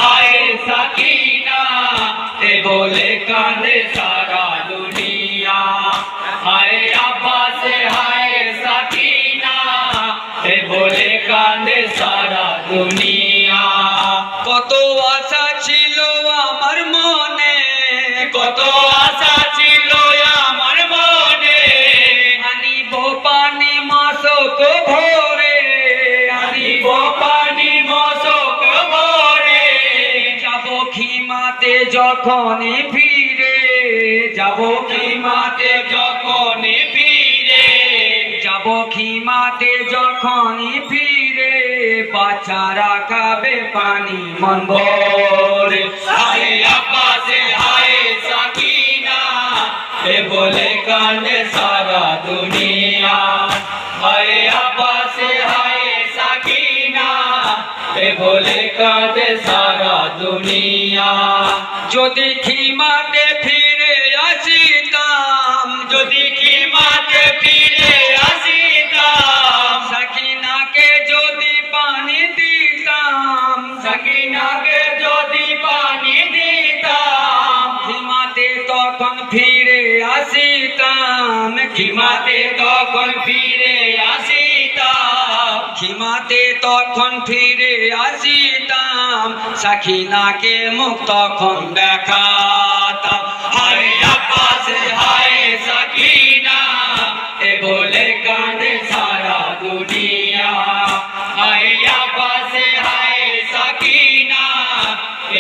हाय सकीना ए बोले कांदे सारा दुनिया हाय अब्बा से हाय सकीना ए बोले कांदे सारा दुनिया কত আশা ছিল আমার মনে কত আশা ছিল আমার মনে আনিব পানি মাসক ভরে আনিব পানি মশক ভরে যাব খিমাতে যখনই ফিরে যাব খিমাতে যখন ফিরে যাব খিমাতে যখনই ফিরে বাচ্চারা খাবে পানি মন ভরে हाय अब्बा से हाय सकीना ए बोले कांदे सारा दुनिया हाय अब्बा से हाय सकीना ए बोले कांदे सारा दुनिया যদি খিমাতে ফিরে আসিতাম যদি খিমাতে ফিরে আসিতাম সাকিনাকে যদি পানি দিতাম সকিনাকে যদি পানি দিতাম খিমাতে তখন ফিরে আসিতাম খিমাতে তখন ফিরে আসিতাম খিমাতে তখন ফিরে আসিতাম সাকিনাকে মুখ তখন দেখাতাম हाय अब्बा से हाय सकीना ए बोले कांदे सारा दुनिया हाय अब्बा से हाय सकीना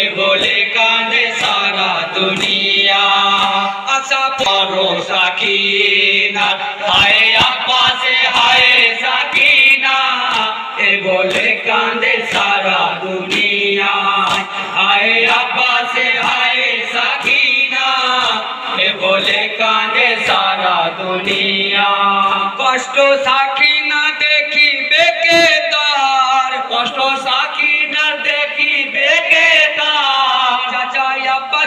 ए बोले कांदे सारा दुनिया আশা पारो सकीना हाय अब्बा से हाय सकीना ए बोले कांदे सारा दुनिया हाय अब्बा से हाय सकीना ए बोले कांदे सारा दुनिया কষ্ট সাকিনা দেখিবে কে তার কষ্ট সাকিনা দেখি বেকে তার চাচা আব্বাস